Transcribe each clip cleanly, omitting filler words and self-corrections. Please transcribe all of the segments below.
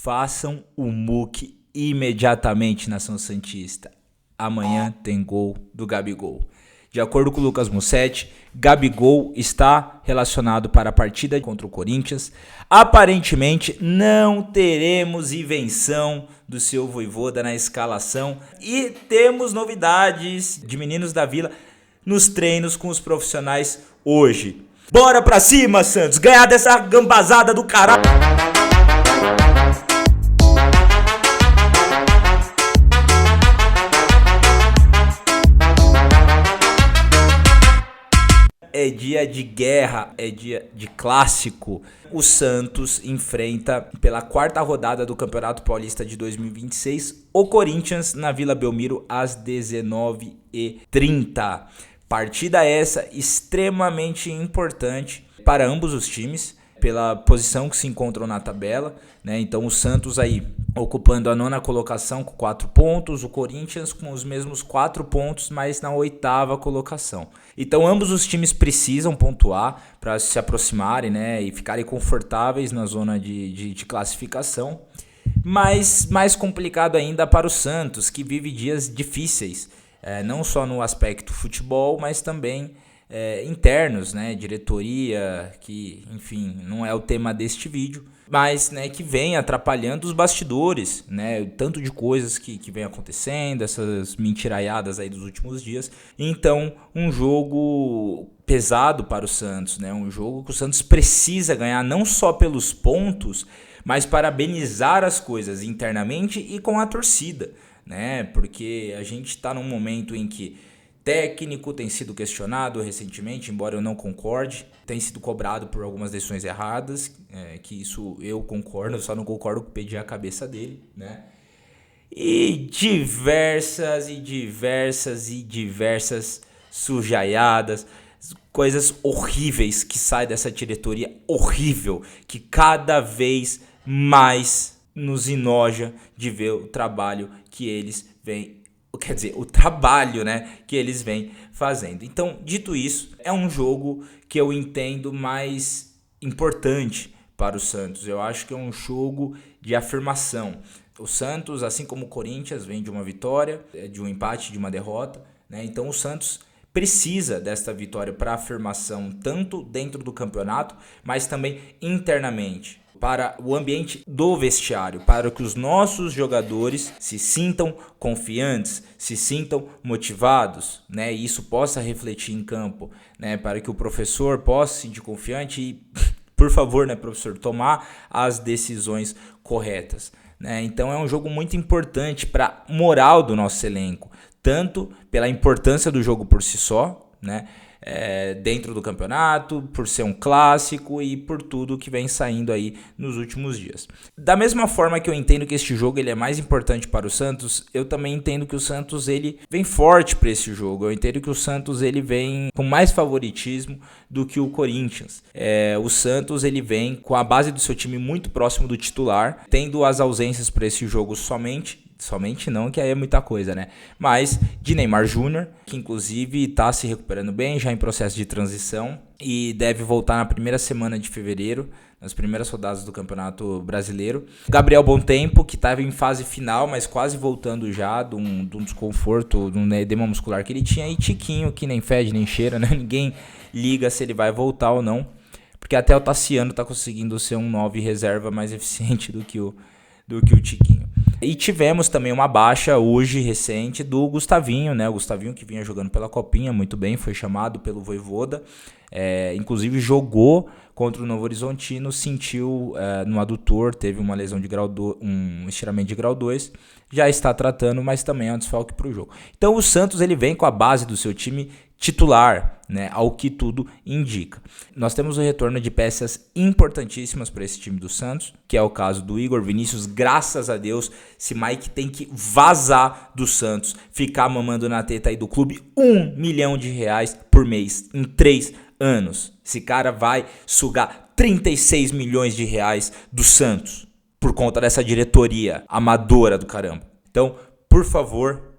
façam o muque imediatamente, nação santista. Amanhã tem gol do Gabigol. De acordo com o Lucas Mussetti, Gabigol está relacionado para a partida contra o Corinthians. Aparentemente não teremos invenção do seu Vojvoda na escalação. E temos novidades de Meninos da Vila nos treinos com os profissionais hoje. Bora pra cima, Santos! Ganhar dessa gambazada do caralho! É dia de guerra, é dia de clássico. O Santos enfrenta pela quarta rodada do Campeonato Paulista de 2026 o Corinthians na Vila Belmiro às 19h30. Partida essa extremamente importante para ambos os times, pela posição que se encontram na tabela, né? Então o Santos aí ocupando a 9ª colocação com 4 pontos, o Corinthians com os mesmos 4 pontos, mas na 8ª colocação. Então ambos os times precisam pontuar para se aproximarem, né, e ficarem confortáveis na zona de classificação. Mas mais complicado ainda para o Santos, que vive dias difíceis, não só no aspecto futebol, mas também internos, né, diretoria, que enfim não é o tema deste vídeo, mas né, que vem atrapalhando os bastidores, né, tanto de coisas que vem acontecendo, essas mentiraiadas aí dos últimos dias. Então um jogo pesado para o Santos, né, um jogo que o Santos precisa ganhar não só pelos pontos, mas para amenizar as coisas internamente e com a torcida, né, porque a gente está num momento em que técnico tem sido questionado recentemente, embora eu não concorde, tem sido cobrado por algumas decisões erradas, que isso eu concordo, eu só não concordo com pedir a cabeça dele, né? E diversas sujaiadas, coisas horríveis que saem dessa diretoria horrível, que cada vez mais nos enoja de ver o trabalho que eles vêm, quer dizer, o trabalho, né, que eles vêm fazendo. Então, dito isso, é um jogo que eu entendo mais importante para o Santos. Eu acho que é um jogo de afirmação. O Santos, assim como o Corinthians, vem de uma vitória, de um empate, de uma derrota, né? Então o Santos precisa desta vitória para afirmação, tanto dentro do campeonato, mas também internamente, para o ambiente do vestiário, para que os nossos jogadores se sintam confiantes, se sintam motivados, né? E isso possa refletir em campo, né? Para que o professor possa se sentir confiante e, por favor, né, professor, tomar as decisões corretas, né? Então é um jogo muito importante para a moral do nosso elenco, tanto pela importância do jogo por si só, né? Dentro do campeonato, por ser um clássico e por tudo que vem saindo aí nos últimos dias. Da mesma forma que eu entendo que este jogo ele é mais importante para o Santos, eu também entendo que o Santos ele vem forte para esse jogo. Eu entendo que o Santos ele vem com mais favoritismo do que o Corinthians. O Santos ele vem com a base do seu time muito próximo do titular, tendo as ausências para esse jogo somente não, que aí é muita coisa, né? Mas de Neymar Júnior, que inclusive está se recuperando bem, já em processo de transição e deve voltar na primeira semana de fevereiro, nas primeiras rodadas do Campeonato Brasileiro. Gabriel Bontempo, que estava em fase final, mas quase voltando já de um desconforto, de um edema muscular que ele tinha. E Tiquinho, que nem fede nem cheira, né? Ninguém liga se ele vai voltar ou não, porque até o Tassiano está conseguindo ser um 9 reserva mais eficiente do que o Tiquinho. E tivemos também uma baixa hoje recente do Gustavinho, né? O Gustavinho que vinha jogando pela Copinha muito bem, foi chamado pelo Vojvoda, inclusive jogou contra o Novo Horizontino, sentiu no adutor, teve uma lesão de grau um estiramento de grau 2, já está tratando, mas também é um desfalque para o jogo. Então o Santos ele vem com a base do seu time titular, né, ao que tudo indica. Nós temos o retorno de peças importantíssimas para esse time do Santos, que é o caso do Igor Vinícius. Graças a Deus, esse Mike tem que vazar do Santos, ficar mamando na teta aí do clube, R$1 milhão por mês, em 3 anos. Esse cara vai sugar 36 milhões de reais do Santos, por conta dessa diretoria amadora do caramba. Então, por favor,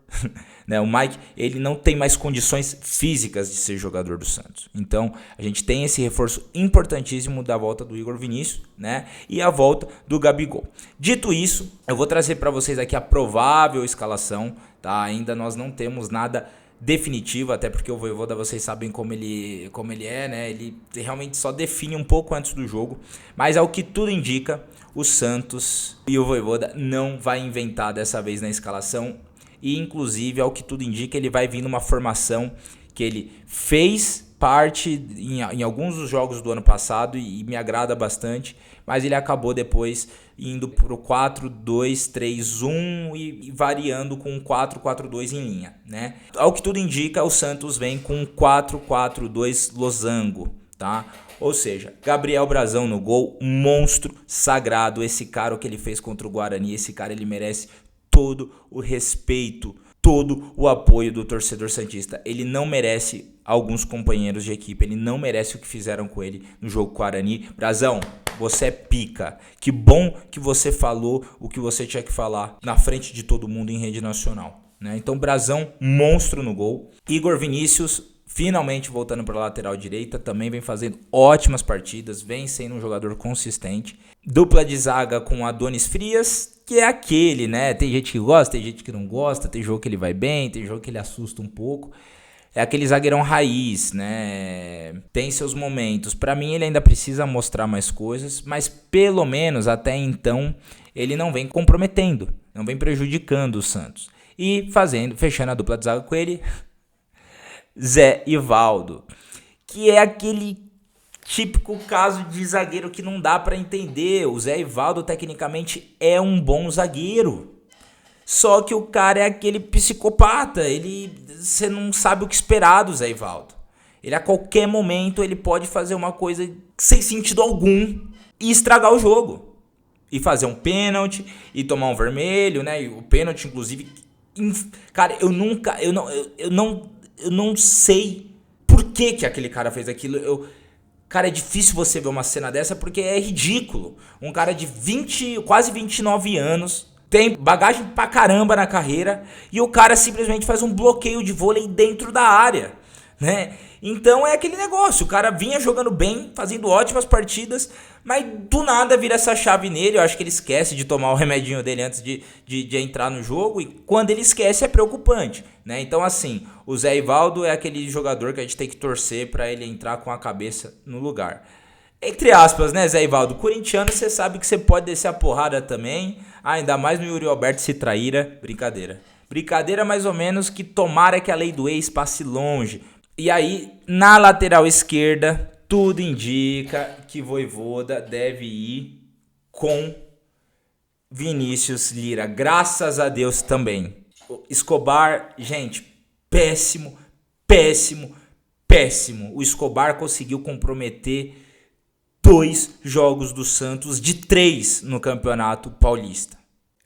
Né? O Mike, ele não tem mais condições físicas de ser jogador do Santos. Então, a gente tem esse reforço importantíssimo da volta do Igor Vinícius, né? E a volta do Gabigol. Dito isso, eu vou trazer para vocês aqui a provável escalação, tá? Ainda nós não temos nada definitivo, até porque o Vojvoda, vocês sabem como ele é, né? Ele realmente só define um pouco antes do jogo, mas ao que tudo indica, o Santos e o Vojvoda não vai inventar dessa vez na escalação. E inclusive, ao que tudo indica, ele vai vir numa formação que ele fez parte em alguns dos jogos do ano passado e me agrada bastante, mas ele acabou depois indo para o 4-2-3-1 e variando com 4-4-2 em linha, né? Ao que tudo indica, o Santos vem com 4-4-2 losango, tá? Ou seja, Gabriel Brazão no gol, monstro sagrado, esse cara, o que ele fez contra o Guarani, esse cara, ele merece todo o respeito, todo o apoio do torcedor santista. Ele não merece alguns companheiros de equipe, ele não merece o que fizeram com ele no jogo com o Guarani. Brazão, você é pica. Que bom que você falou o que você tinha que falar na frente de todo mundo em rede nacional, né? Então, Brazão, monstro no gol. Igor Vinícius, finalmente voltando para a lateral direita, também vem fazendo ótimas partidas, vem sendo um jogador consistente. Dupla de zaga com Adonis Frias, que é aquele, né? Tem gente que gosta, tem gente que não gosta, tem jogo que ele vai bem, tem jogo que ele assusta um pouco. É aquele zagueirão raiz, né? Tem seus momentos. Para mim, ele ainda precisa mostrar mais coisas, mas pelo menos até então ele não vem comprometendo, não vem prejudicando o Santos. E fechando a dupla de zaga com ele, Zé Ivaldo, que é aquele típico caso de zagueiro que não dá pra entender. O Zé Ivaldo tecnicamente é um bom zagueiro, só que o cara é aquele psicopata. Você não sabe o que esperar do Zé Ivaldo. Ele a qualquer momento ele pode fazer uma coisa sem sentido algum e estragar o jogo, e fazer um pênalti e tomar um vermelho, né? E o pênalti, inclusive, cara, eu não sei por que aquele cara fez aquilo. Cara, é difícil você ver uma cena dessa porque é ridículo. Um cara de quase 29 anos, tem bagagem pra caramba na carreira, e o cara simplesmente faz um bloqueio de vôlei dentro da área, né? Então é aquele negócio, o cara vinha jogando bem, fazendo ótimas partidas, mas do nada vira essa chave nele. Eu acho que ele esquece de tomar o remedinho dele antes de entrar no jogo, e quando ele esquece é preocupante, né? Então assim, o Zé Ivaldo é aquele jogador que a gente tem que torcer para ele entrar com a cabeça no lugar. Entre aspas, né, Zé Ivaldo? Corintiano, você sabe que você pode descer a porrada também, ainda mais no Yuri Alberto se traíra. Brincadeira mais ou menos, que tomara que a lei do ex passe longe. E aí, na lateral esquerda, tudo indica que Vojvoda deve ir com Vinícius Lira. Graças a Deus também. Escobar, gente, péssimo. O Escobar conseguiu comprometer 2 jogos do Santos de 3 no Campeonato Paulista.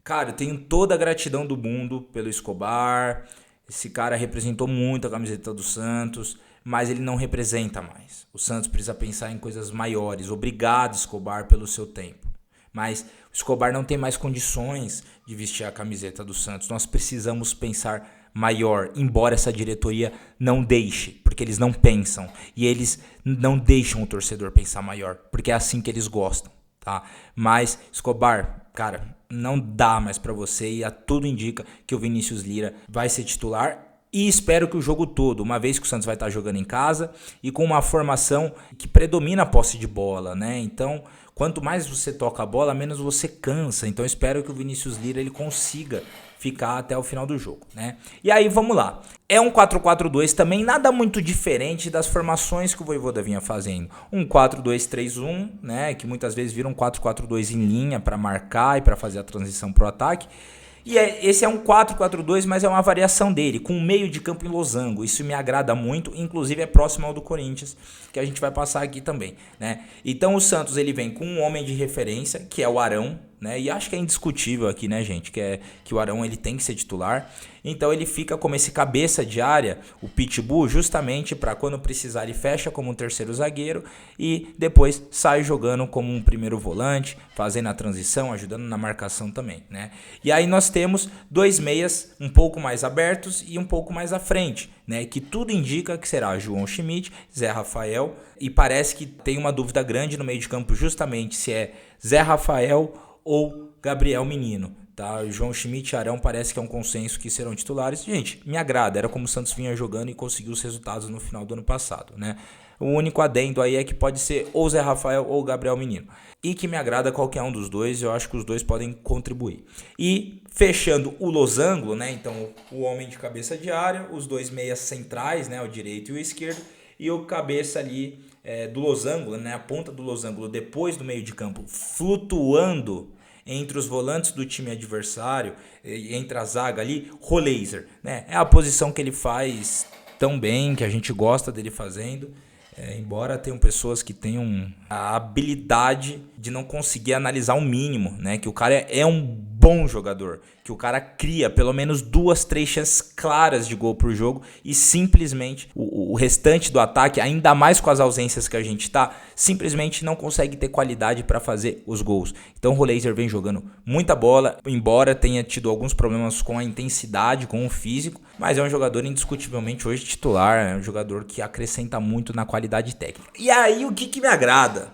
Cara, eu tenho toda a gratidão do mundo pelo Escobar. Esse cara representou muito a camiseta do Santos, mas ele não representa mais. O Santos precisa pensar em coisas maiores. Obrigado, Escobar, pelo seu tempo. Mas o Escobar não tem mais condições de vestir a camiseta do Santos. Nós precisamos pensar maior, embora essa diretoria não deixe, porque eles não pensam. E eles não deixam o torcedor pensar maior, porque é assim que eles gostam, tá? Mas, Escobar, cara, não dá mais pra você, e a tudo indica que o Vinícius Lira vai ser titular. E espero que o jogo todo, uma vez que o Santos vai estar jogando em casa e com uma formação que predomina a posse de bola, né? Então, quanto mais você toca a bola, menos você cansa. Então, espero que o Vinícius Lira ele consiga ficar até o final do jogo, né? E aí, vamos lá. É um 4-4-2 também, nada muito diferente das formações que o Vojvoda vinha fazendo. Um 4-2-3-1, né? Que muitas vezes vira um 4-4-2 em linha para marcar e para fazer a transição pro ataque. E esse é um 4-4-2, mas é uma variação dele, com um meio de campo em losango. Isso me agrada muito, inclusive é próximo ao do Corinthians, que a gente vai passar aqui também, né? Então o Santos ele vem com um homem de referência, que é o Arão, né? E acho que é indiscutível aqui, né, gente, que o Arão ele tem que ser titular. Então ele fica como esse cabeça de área, o Pitbull, justamente para quando precisar ele fecha como um terceiro zagueiro e depois sai jogando como um primeiro volante, fazendo a transição, ajudando na marcação também, né? E aí nós temos 2 meias um pouco mais abertos e um pouco mais à frente, né? Que tudo indica que será João Schmidt, Zé Rafael, e parece que tem uma dúvida grande no meio de campo justamente se é Zé Rafael ou Gabriel Menino. Tá? João Schmidt e Arão parece que é um consenso que serão titulares. Gente, me agrada, era como o Santos vinha jogando e conseguiu os resultados no final do ano passado, né? O único adendo aí é que pode ser ou Zé Rafael ou Gabriel Menino. E que me agrada qualquer um dos dois, eu acho que os dois podem contribuir. E fechando o losango, né? Então o homem de cabeça de área, os 2 meias centrais, né? O direito e o esquerdo, e o cabeça ali do losango, né? A ponta do losango depois do meio de campo, flutuando entre os volantes do time adversário, entre a zaga ali, Roleiser, né? É a posição que ele faz tão bem, que a gente gosta dele fazendo. Embora tenham pessoas que tenham a habilidade de não conseguir analisar o mínimo, né? Que o cara é um bom jogador, que o cara cria pelo menos 2, 3 chances claras de gol por jogo e simplesmente o restante do ataque, ainda mais com as ausências que a gente tá, simplesmente não consegue ter qualidade para fazer os gols. Então o Roleiser vem jogando muita bola, embora tenha tido alguns problemas com a intensidade, com o físico, mas é um jogador indiscutivelmente hoje titular, é um jogador que acrescenta muito na qualidade técnica. E aí o que me agrada?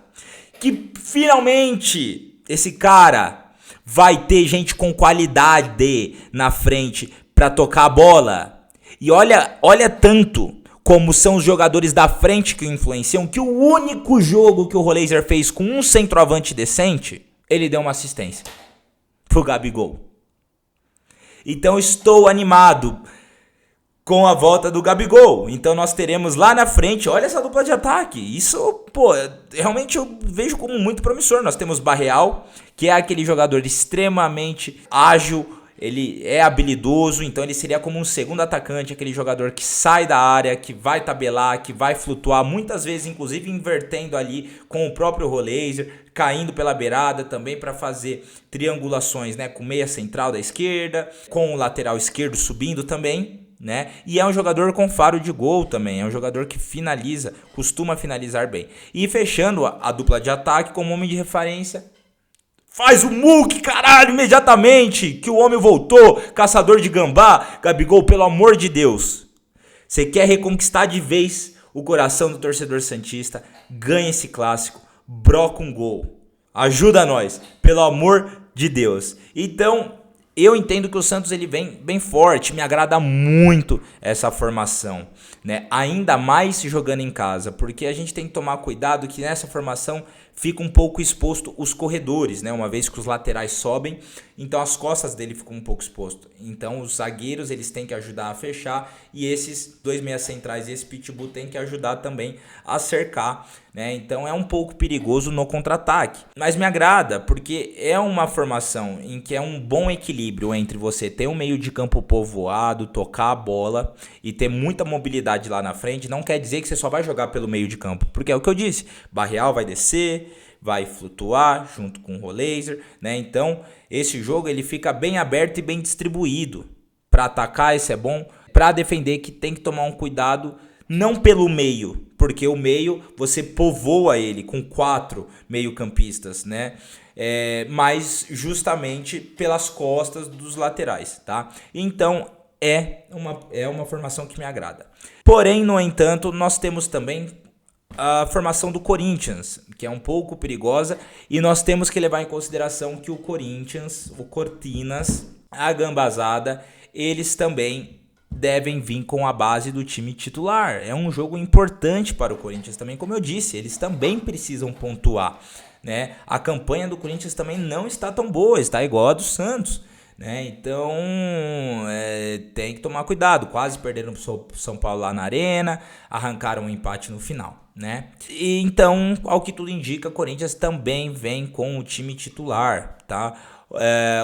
Que finalmente esse cara vai ter gente com qualidade na frente para tocar a bola. E olha tanto como são os jogadores da frente que influenciam, que o único jogo que o Roleiser fez com um centroavante decente, ele deu uma assistência pro Gabigol. Então estou animado com a volta do Gabigol. Então nós teremos lá na frente, olha essa dupla de ataque. Isso, realmente eu vejo como muito promissor. Nós temos Barreal, que é aquele jogador extremamente ágil, ele é habilidoso, então ele seria como um segundo atacante, aquele jogador que sai da área, que vai tabelar, que vai flutuar, muitas vezes inclusive invertendo ali com o próprio Roleiser, caindo pela beirada também para fazer triangulações, né, com meia central da esquerda, com o lateral esquerdo subindo também, né? E é um jogador com faro de gol também, é um jogador que finaliza, costuma finalizar bem. E fechando a dupla de ataque como homem de referência, faz o muque, caralho, imediatamente, que o homem voltou, caçador de gambá, Gabigol, pelo amor de Deus. Você quer reconquistar de vez o coração do torcedor santista, ganha esse clássico, broca um gol, ajuda nós, pelo amor de Deus. Então, eu entendo que o Santos ele vem bem forte, me agrada muito essa formação, né? Ainda mais jogando em casa, porque a gente tem que tomar cuidado que nessa formação fica um pouco exposto os corredores, né? Uma vez que os laterais sobem, então as costas dele ficam um pouco expostas. Então os zagueiros eles têm que ajudar a fechar e esses 2 meias centrais e esse Pitbull tem que ajudar também a cercar, né? Então é um pouco perigoso no contra-ataque, mas me agrada porque é uma formação em que é um bom equilíbrio entre você ter um meio de campo povoado, tocar a bola e ter muita mobilidade lá na frente. Não quer dizer que você só vai jogar pelo meio de campo, porque é o que eu disse, Barreal vai descer, vai flutuar junto com o Roleiser, né? Então esse jogo ele fica bem aberto e bem distribuído. Para atacar isso é bom, para defender que tem que tomar um cuidado não pelo meio, porque o meio você povoa ele com 4 meio-campistas, né? Mas justamente pelas costas dos laterais, tá? Então é uma formação que me agrada. Porém, no entanto, nós temos também a formação do Corinthians, que é um pouco perigosa, e nós temos que levar em consideração que o Corinthians, o Cortinas, a Gambazada, eles também devem vir com a base do time titular. É um jogo importante para o Corinthians também, como eu disse, eles também precisam pontuar, né? A campanha do Corinthians também não está tão boa, está igual a do Santos, né? Então tem que tomar cuidado. Quase perderam pro São Paulo lá na Arena, arrancaram um empate no final, né? E então, ao que tudo indica, o Corinthians também vem com o time titular, tá?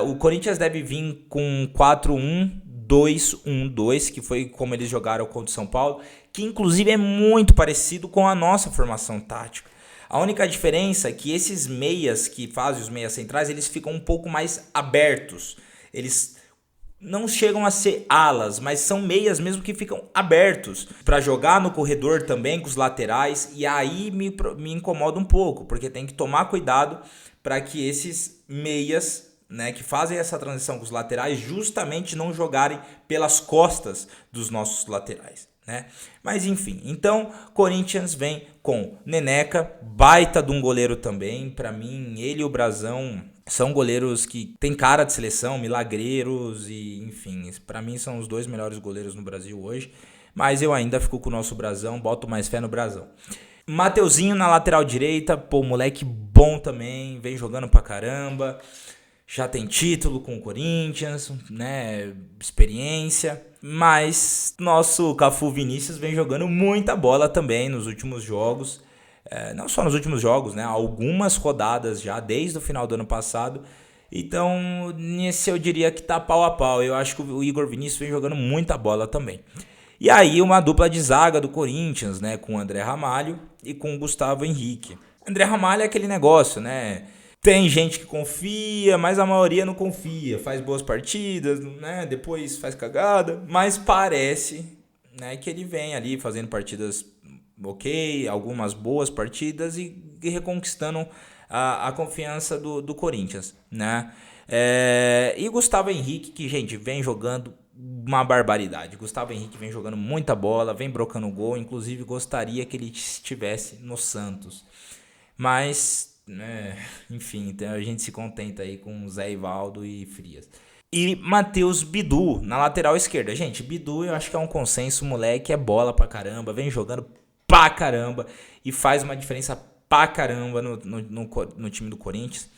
O Corinthians deve vir com 4-1-2-1-2, que foi como eles jogaram contra o São Paulo, que inclusive é muito parecido com a nossa formação tática. A única diferença é que esses meias que fazem os meias centrais, eles ficam um pouco mais abertos. Eles não chegam a ser alas, mas são meias mesmo que ficam abertos para jogar no corredor também com os laterais, e aí me incomoda um pouco, porque tem que tomar cuidado para que esses meias, né, que fazem essa transição com os laterais justamente não jogarem pelas costas dos nossos laterais, né? Mas enfim, então Corinthians vem com Neneca, baita de um goleiro também. Para mim, ele e o Brazão são goleiros que tem cara de seleção, milagreiros e enfim, para mim são os 2 melhores goleiros no Brasil hoje, mas eu ainda fico com o nosso Brazão, boto mais fé no Brazão. Mateuzinho na lateral direita, pô, moleque bom também, vem jogando pra caramba, já tem título com o Corinthians, né, experiência, mas nosso Cafu Vinícius vem jogando muita bola também nos últimos jogos, não só nos últimos jogos, né, algumas rodadas já desde o final do ano passado. Então nesse eu diria que tá pau a pau, eu acho que o Igor Vinícius vem jogando muita bola também. E aí uma dupla de zaga do Corinthians, né, com o André Ramalho e com o Gustavo Henrique. André Ramalho é aquele negócio, né? Tem gente que confia, mas a maioria não confia. Faz boas partidas, né? Depois faz cagada. Mas parece, né, que ele vem ali fazendo partidas ok, algumas boas partidas e reconquistando a confiança do Corinthians, né? E Gustavo Henrique, que, gente, vem jogando uma barbaridade. Gustavo Henrique vem jogando muita bola, vem brocando gol. Inclusive, gostaria que ele estivesse no Santos. Mas, enfim, então a gente se contenta aí com Zé Ivaldo e Frias. E Matheus Bidu na lateral esquerda. Gente, Bidu eu acho que é um consenso, moleque, é bola pra caramba, vem jogando pra caramba e faz uma diferença pra caramba no time do Corinthians.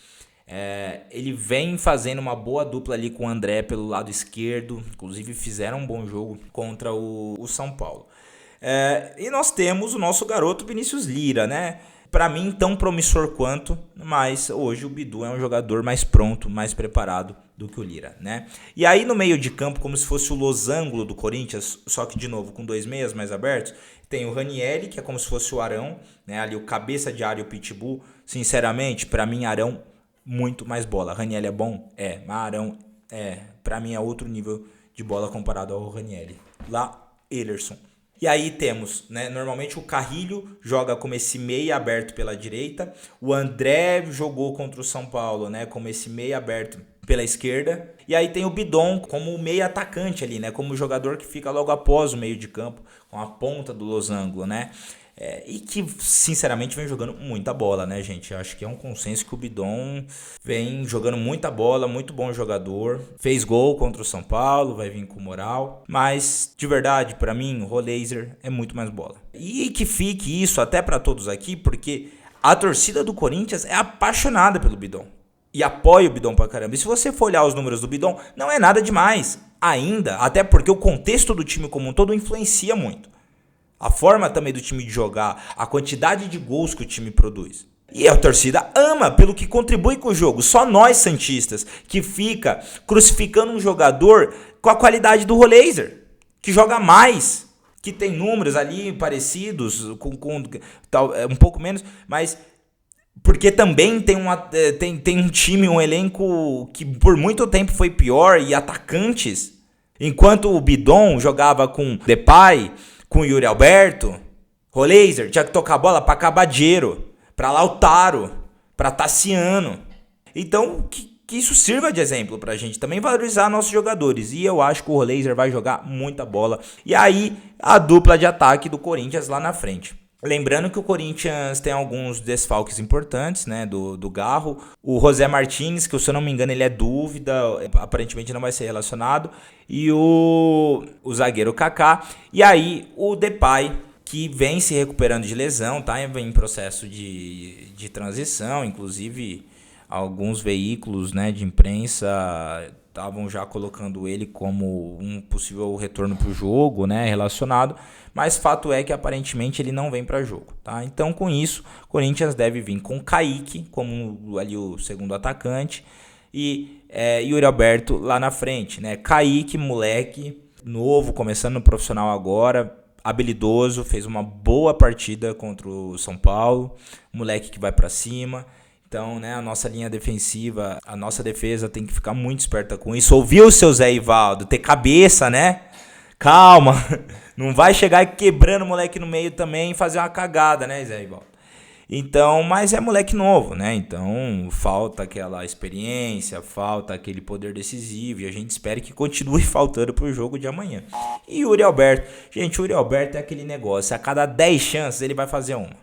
Ele vem fazendo uma boa dupla ali com o André pelo lado esquerdo. Inclusive fizeram um bom jogo contra o São Paulo. E nós temos o nosso garoto Vinícius Lira, né? Para mim tão promissor quanto, mas hoje o Bidu é um jogador mais pronto, mais preparado do que o Lira, né? E aí no meio de campo, como se fosse o losango do Corinthians, só que de novo com 2 meias mais abertos, tem o Ranieri, que é como se fosse o Arão, né? Ali o cabeça de área e o Pitbull. Sinceramente, para mim Arão muito mais bola. Ranieri é bom? Mas Arão pra mim é outro nível de bola comparado ao Ranieri. Lá, Elerson. E aí temos, né, normalmente o Carrilho joga como esse meia aberto pela direita. O André jogou contra o São Paulo, né, como esse meia aberto pela esquerda. E aí tem o Bidon como meia atacante ali, né, como jogador que fica logo após o meio de campo, com a ponta do losango, né. E que, sinceramente, vem jogando muita bola, né, gente? Eu acho que é um consenso que o Bidon vem jogando muita bola, muito bom jogador. Fez gol contra o São Paulo, vai vir com moral. Mas, de verdade, pra mim, o Roleiser é muito mais bola. E que fique isso até pra todos aqui, porque a torcida do Corinthians é apaixonada pelo Bidon. E apoia o Bidon pra caramba. E se você for olhar os números do Bidon, não é nada demais ainda. Até porque o contexto do time como um todo influencia muito. A forma também do time de jogar, a quantidade de gols que o time produz. E a torcida ama pelo que contribui com o jogo. Só nós santistas que fica crucificando um jogador com a qualidade do Roleiser, que joga mais, que tem números ali parecidos, com um pouco menos, mas porque também tem um time, um elenco que por muito tempo foi pior e atacantes. Enquanto o Bidon jogava com Depay, com o Yuri Alberto, Roleiser tinha que tocar a bola para Cabadeiro, para Lautaro, para Tassiano. Então, que isso sirva de exemplo pra gente também valorizar nossos jogadores. E eu acho que o Roleiser vai jogar muita bola. E aí, a dupla de ataque do Corinthians lá na frente. Lembrando que o Corinthians tem alguns desfalques importantes, né, do Garro. O José Martins, que se eu não me engano ele é dúvida, aparentemente não vai ser relacionado. E o zagueiro Kaká. E aí o Depay, que vem se recuperando de lesão, tá em processo de transição. Inclusive alguns veículos, né, de imprensa estavam já colocando ele como um possível retorno para o jogo, né, relacionado, mas fato é que aparentemente ele não vem para jogo, tá? Então com isso, o Corinthians deve vir com Kaique como ali o segundo atacante e Yuri Alberto lá na frente, né? Kaique, moleque, novo, começando no profissional agora, habilidoso, fez uma boa partida contra o São Paulo, moleque que vai pra cima. Então, né, a nossa linha defensiva, a nossa defesa tem que ficar muito esperta com isso. Ouviu o seu Zé Ivaldo? Ter cabeça, né? Calma, não vai chegar quebrando o moleque no meio também e fazer uma cagada, né, Zé Ivaldo? Então, mas é moleque novo, né? Então, falta aquela experiência, falta aquele poder decisivo e a gente espera que continue faltando pro jogo de amanhã. E Yuri Alberto, gente, o Yuri Alberto é aquele negócio, a cada 10 chances ele vai fazer uma,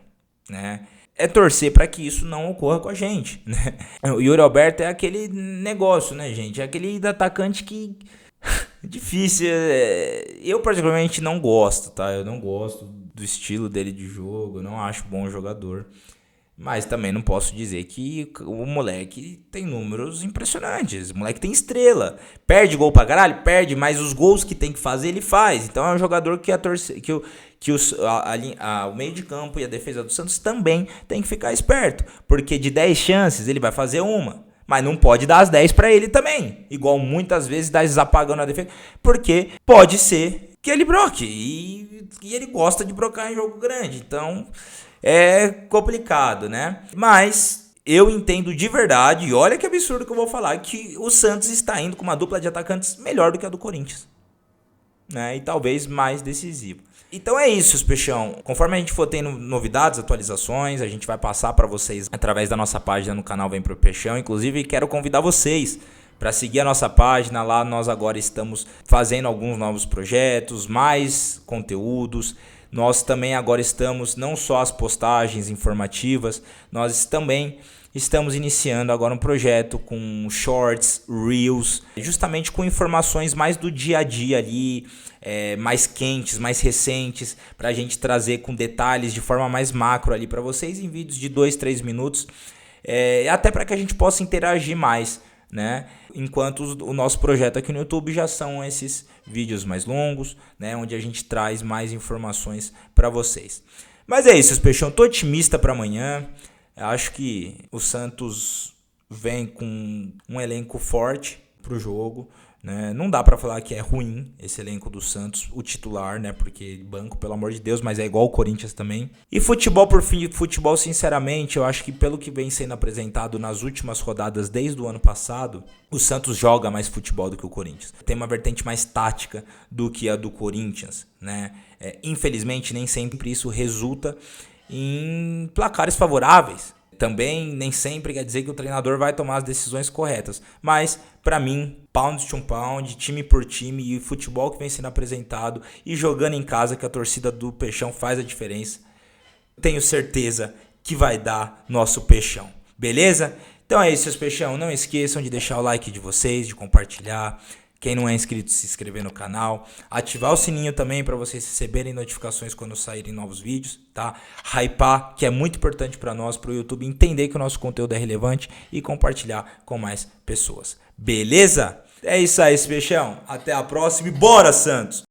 né? É torcer para que isso não ocorra com a gente, né? O Yuri Alberto é aquele negócio, né, gente? É aquele atacante que difícil, eu particularmente não gosto, tá? Eu não gosto do estilo dele de jogo, eu não acho bom jogador. Mas também não posso dizer que o moleque tem números impressionantes. O moleque tem estrela. Perde gol pra caralho? Perde, mas os gols que tem que fazer, ele faz. Então é um jogador que o meio de campo e a defesa do Santos também tem que ficar esperto. Porque de 10 chances, ele vai fazer uma. Mas não pode dar as 10 pra ele também. Igual muitas vezes dá esses apagão na defesa. Porque pode ser que ele broque. E ele gosta de brocar em jogo grande. Então é complicado, né? Mas eu entendo de verdade, e olha que absurdo que eu vou falar, que o Santos está indo com uma dupla de atacantes melhor do que a do Corinthians, né? E talvez mais decisivo. Então é isso, Peixão. Conforme a gente for tendo novidades, atualizações, a gente vai passar para vocês através da nossa página no canal Vem Pro Peixão. Inclusive, quero convidar vocês para seguir a nossa página. Lá nós agora estamos fazendo alguns novos projetos, mais conteúdos. Nós também agora estamos, não só as postagens informativas, nós também estamos iniciando agora um projeto com shorts, reels, justamente com informações mais do dia a dia ali, mais quentes, mais recentes, para a gente trazer com detalhes de forma mais macro ali para vocês em vídeos de 2-3 minutos, até para que a gente possa interagir mais, né? Enquanto o nosso projeto aqui no YouTube já são esses vídeos mais longos, né? Onde a gente traz mais informações para vocês. Mas é isso, Peixão. Tô otimista para amanhã. Acho que o Santos vem com um elenco forte pro jogo, né? Não dá para falar que é ruim esse elenco do Santos, o titular, né? Porque banco, pelo amor de Deus, mas é igual o Corinthians também. E futebol, por fim, futebol, sinceramente, eu acho que pelo que vem sendo apresentado nas últimas rodadas desde o ano passado, o Santos joga mais futebol do que o Corinthians. Tem uma vertente mais tática do que a do Corinthians, né? Infelizmente, nem sempre isso resulta em placares favoráveis. Também nem sempre quer dizer que o treinador vai tomar as decisões corretas. Mas, para mim, pound to pound, time por time e futebol que vem sendo apresentado e jogando em casa, que a torcida do Peixão faz a diferença, tenho certeza que vai dar nosso Peixão. Beleza? Então é isso, seus Peixão. Não esqueçam de deixar o like de vocês, de compartilhar. Quem não é inscrito, se inscrever no canal. Ativar o sininho também para vocês receberem notificações quando saírem novos vídeos, tá? Hypar, que é muito importante para nós, para o YouTube entender que o nosso conteúdo é relevante e compartilhar com mais pessoas. Beleza? É isso aí, Peixão. Até a próxima e bora, Santos!